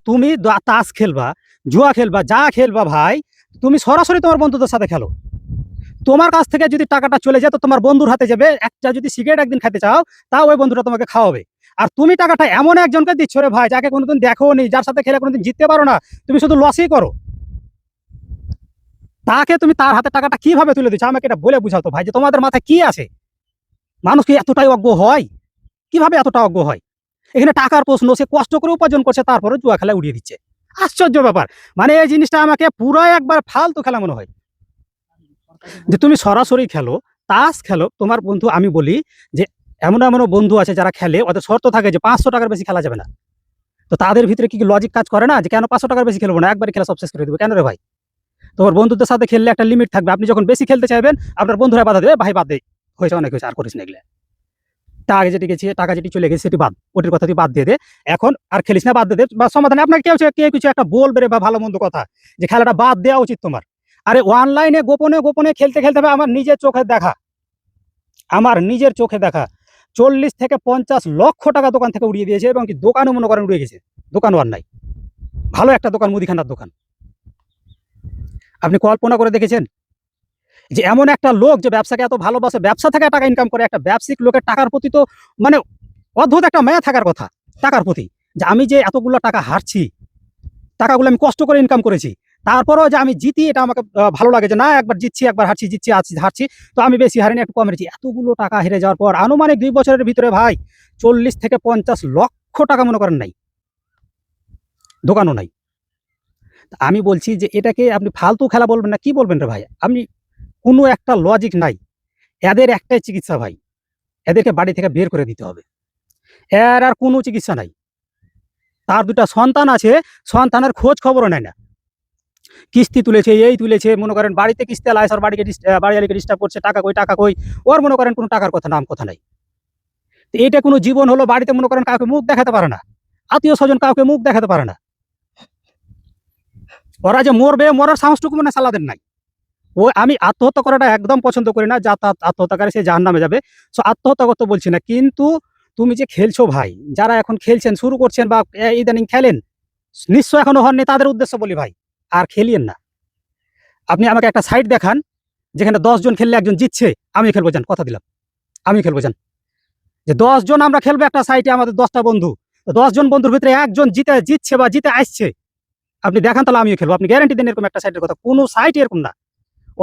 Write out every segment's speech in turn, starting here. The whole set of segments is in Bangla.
তুমি তাস খেলবা, জুয়া খেলবা, যা খেলবা ভাই, তুমি সরাসরি তোমার বন্ধুদের সাথে খেলো। তোমার কাছ থেকে যদি টাকাটা চলে যায় তো তোমার বন্ধুর হাতে যাবে। একটা যদি সিগারেট একদিন খেতে চাও, তাও ওই বন্ধুটা তোমাকে খাওয়াবে। আর তুমি টাকাটা এমন একজনকে দিচ্ছ রে ভাই, যাকে কোনোদিন দেখো নি, যার সাথে খেলে কোনোদিন জিততে পারো না, তুমি শুধু লসই করো। তাকে তুমি তার হাতে টাকাটা কিভাবে তুলে দিচ্ছ আমাকে এটা বলে বুঝাও তো ভাই, যে তোমাদের মাথায় কি আছে? মানুষ কি এতটাই অজ্ঞ হয়? কিভাবে এতটা অজ্ঞ হয়? এখানে টাকার প্রশ্ন, সে কষ্ট করে উপার্জন করছে, তারপরে জুয়া খেলায় উড়িয়ে দিচ্ছে। আশ্চর্য ব্যাপার। মানে এই জিনিসটা আমাকে পুরাই একবার ফালতু খেলা মনে হয়। যে তুমি সরাসরি খেলো, তাস খেলো, তোমার বন্ধু, আমি বলি যে এমন এমন বন্ধু আছে যারা খেলে, ওদের শর্ত থাকে যে 500 টাকার বেশি খেলা যাবে না। তো তাদের ভিতরে কি লজিক কাজ করে না, যে কেন 500 টাকার বেশি খেলবো না, একবারই খেলা সব শেষ করে দেবো? কেন রে ভাই? তোমার বন্ধুদের সাথে খেললে একটা লিমিট থাকবে। আপনি যখন বেশি খেলতে চাইবেন, আপনার বন্ধুরা বাধা দেবে, ভাই বাদ দে, হয়েছে, অনেক হয়েছে, আর করিস না এগুলো। টাকা যেটি চলে গেছে সেটি বাদ, ওটির কথা তুই বাদ দিয়ে দে, এখন আর খেলিস না, বাদ দিয়ে দে। বা সমাধানে আপনাকে কেউ কিছু একটা বলবে রে, বা ভালো মন্দ কথা, যে খেলাটা বাদ দেওয়া উচিত তোমার। আরে অনলাইনে গোপনে গোপনে খেলতে খেলতে হবে। আমার নিজের চোখে দেখা 40 থেকে 50 লক্ষ টাকা দোকান থেকে উড়িয়ে দিয়েছে, এবং কি দোকানও মনে করেন উড়িয়ে গেছে। দোকানও আর নাই, ভালো একটা দোকান, মুদিখানার দোকান। আপনি কল্পনা করে দেখেছেন যে এমন একটা লোক যে ব্যবসাকে এত ভালোবাসে, ব্যবসা থেকে টাকা ইনকাম করে, একটা ব্যবসায়িক লোকের টাকার প্রতি তো মানে অদ্ভুত একটা মায়া থাকার কথা টাকার প্রতি। যে আমি যে এতগুলো টাকা হারছি, টাকাগুলো আমি কষ্ট করে ইনকাম করেছি, তারপরেও যে আমি জিতি, এটা আমাকে ভালো লাগে, যে না, একবার জিতছি, একবার হারছি, জিতছি হারছি, তো আমি বেশি হারিনি, একটু কম হেরেছি। এতগুলো টাকা হেরে যাওয়ার পর আনুমানিক 2 বছরের ভিতরে ভাই 40 থেকে 50 লক্ষ টাকা মনে করেন নাই, দোকানও নাই। আমি বলছি যে এটাকে আপনি ফালতু খেলা বলবেন না, কি বলবেন রে ভাই? আপনি কোনো একটা লজিক নাই। এদের একটাই চিকিৎসা ভাই, এদেরকে বাড়ি থেকে বের করে দিতে হবে। এর আর কোনো চিকিৎসা নাই। তার 2টা সন্তান আছে, সন্তানের খোঁজ খবরও নেয় না। কিস্তি তুলেছে, এই তুলেছে, মনে করেন বাড়িতে কিস্তি আলায়, আর বাড়িওয়ালিকে ডিস্টার্ব করছে, টাকা কই, টাকা কই। ওর মনে করেন কোনো টাকার কথা, নাম কথা নাই। এইটা কোনো জীবন হলো? বাড়িতে মনে করেন কাউকে মুখ দেখাতে পারে না, আত্মীয় স্বজন কাউকে মুখ দেখাতে পারে না। ওরা যে মরবে, মরার সাহসটুকু মানে সালাদের নাই। আমি আত্মহত্যা করাটা একদম পছন্দ করি না, যা আত্মহত্যাকারী সে জাহান্নামে যাবে। সো আত্মহত্যা করতে বলছি না, কিন্তু তুমি যে খেলছো ভাই, যারা এখন খেলছেন, শুরু করছেন বা ইদানিং খেলেন, নিশ্চয় এখনো হননি, তাদের উদ্দেশ্য বলি ভাই, আর খেলিয়েন না। আপনি আমাকে একটা সাইট দেখান যেখানে 10 জন খেললে একজন জিতছে, আমি খেলবো, যান, কথা দিলাম, আমি খেলবো, যান। যে 10 জন আমরা খেলবো একটা সাইটে, আমাদের 10টা বন্ধু, 10 জন বন্ধুর ভিতরে একজন জিতছে বা জিতে আসছে, আপনি দেখান, তাহলে আমিও খেলবো। আপনি গ্যারান্টি দেন এরকম একটা সাইটের কথা? কোনো সাইট এরকম না।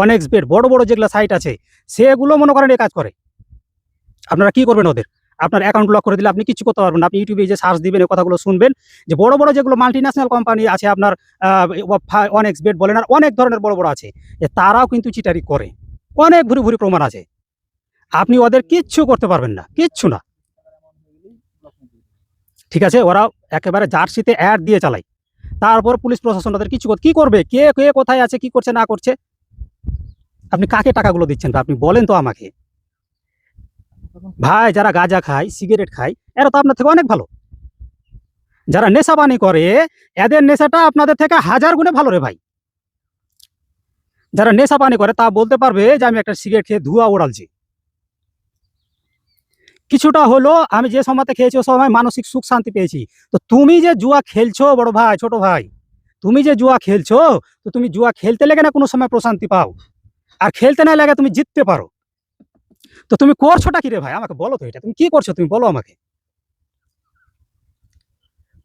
অনেক বেট, বড় বড় যেগুলো সাইট আছে, সেগুলো মনে করেন এই কাজ করে। আপনারা কি করবেন? ওদের আপনার অ্যাকাউন্ট ব্লক করে দিলে আপনি কিছু করতে পারবেন না। আপনি ইউটিউবে যে সার্চ দিবেন, এই কথাগুলো শুনবেন, যে বড় বড় যেগুলো মাল্টিন্যাশনাল কোম্পানি আছে, আপনার অনেক বেট বলেন, আর অনেক ধরনের বড় বড় আছে, যে তারাও কিন্তু চিটারি করে। অনেক ভুরি ভুরি প্রমাণ আছে। আপনি ওদের কিচ্ছু করতে পারবেন না, কিচ্ছু না। ঠিক আছে, ওরা একেবারে জার্সিতে অ্যাড দিয়ে চালায়। তারপর পুলিশ প্রশাসন ওদের কি করবে? কে কে কোথায় আছে, কি করছে না করছে? আপনি কাকে টাকাগুলো দিচ্ছেন আপনি বলেন তো আমাকে ভাই? যারা গাঁজা খায়, সিগারেট খায়, এরা তো আপনার থেকে অনেক ভালো। যারা নেশা পানি করে, এদের নেশাটা আপনাদের থেকে 1000 গুণে ভালো রে ভাই। যারা নেশা পানি করে, তা বলতে পারবে যে আমি একটা সিগারেট খেয়ে ধোঁয়া ওড়ালছি। কিছুটা হলো আমি যে সময়তে খেয়েছি, ও সময় মানসিক সুখ শান্তি পেয়েছি। তো তুমি যে জুয়া খেলছো বড় ভাই, ছোট ভাই, তুমি যে জুয়া খেলছো, তো তুমি জুয়া খেলতে লেগে না কোনো সময় প্রশান্তি পাও, আর খেলতে না লাগে তুমি জিততে পারো। তো তুমি করছোটা কি রে ভাই? আমাকে বলো তো, এটা তুমি কি করছো? তুমি বলো আমাকে।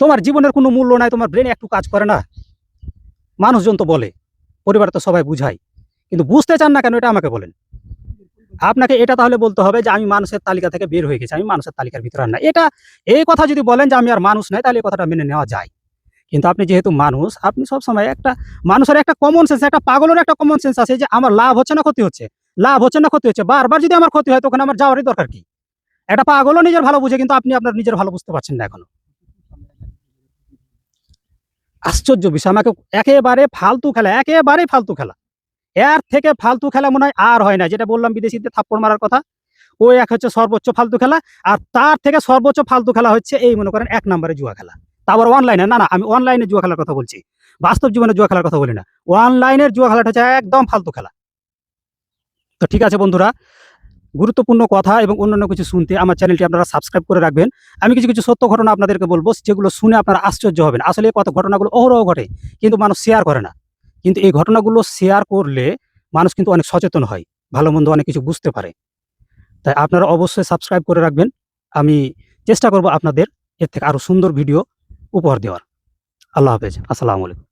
তোমার জীবনের কোনো মূল্য নাই, তোমার ব্রেন একটু কাজ করে না? মানুষজন তো বলে, পরিবারে তো সবাই বুঝায়, কিন্তু বুঝতে চান না কেন? এটা আমাকে বলেন। আপনাকে এটা তাহলে বলতে হবে যে আমি মানুষের তালিকা থেকে বের হয়ে গেছি, আমি মানুষের তালিকার ভিতরে আর না। এই কথা যদি বলেন যে আমি আর মানুষ নাই, তাহলে এই কথাটা মেনে নেওয়া যায়। কিন্তু আপনি যেহেতু মানুষ, আপনি সবসময় একটা মানুষের একটা কমন সেন্স, একটা পাগলের একটা কমন সেন্স আছে, যে আমার লাভ হচ্ছে না ক্ষতি হচ্ছে, লাভ হচ্ছে না ক্ষতি হচ্ছে, বারবার যদি আমার ক্ষতি হয়, তখন আমার যাওয়ারই দরকার কি? একটা পাগলও নিজের ভালো বুঝে, কিন্তু আপনি আপনার নিজের ভালো বুঝতে পারছেন না এখনো। আশ্চর্য বিষয়। আমাকে একেবারে ফালতু খেলা, একেবারেই ফালতু খেলা। এর থেকে ফালতু খেলা মনে হয় আর হয় না। যেটা বললাম বিদেশিদের থাপ্পড় মারার কথা, ওই এক হচ্ছে সর্বোচ্চ ফালতু খেলা। আর তার থেকে সর্বোচ্চ ফালতু খেলা হচ্ছে এই মনে করেন 1 নম্বরে জুয়া খেলা। তারপর অনলাইনে, না না, আমি অনলাইনে জুয়া খেলার কথা বলছি, বাস্তব জীবনে জুয়া খেলার কথা বলি না। অনলাইনের জুয়া খেলাটা হচ্ছে একদম ফালতু খেলা। তো ঠিক আছে বন্ধুরা, গুরুত্বপূর্ণ কথা এবং অন্যান্য কিছু শুনতে আমার চ্যানেলটি আপনারা সাবস্ক্রাইব করে রাখবেন। আমি কিছু কিছু সত্য ঘটনা আপনাদেরকে বলবো, যেগুলো শুনে আপনারা আশ্চর্য হবেন। আসলে এই ঘটনাগুলো অহরহ ঘটে, কিন্তু মানুষ শেয়ার করে না। কিন্তু এই ঘটনাগুলো শেয়ার করলে মানুষ কিন্তু অনেক সচেতন হয়, ভালো মন্দ অনেক কিছু বুঝতে পারে। তাই আপনারা অবশ্যই সাবস্ক্রাইব করে রাখবেন। আমি চেষ্টা করব আপনাদের এর থেকে আরও সুন্দর ভিডিও উপহার দেওয়ার। আল্লাহ হাফেজ। আসসালামু আলাইকুম।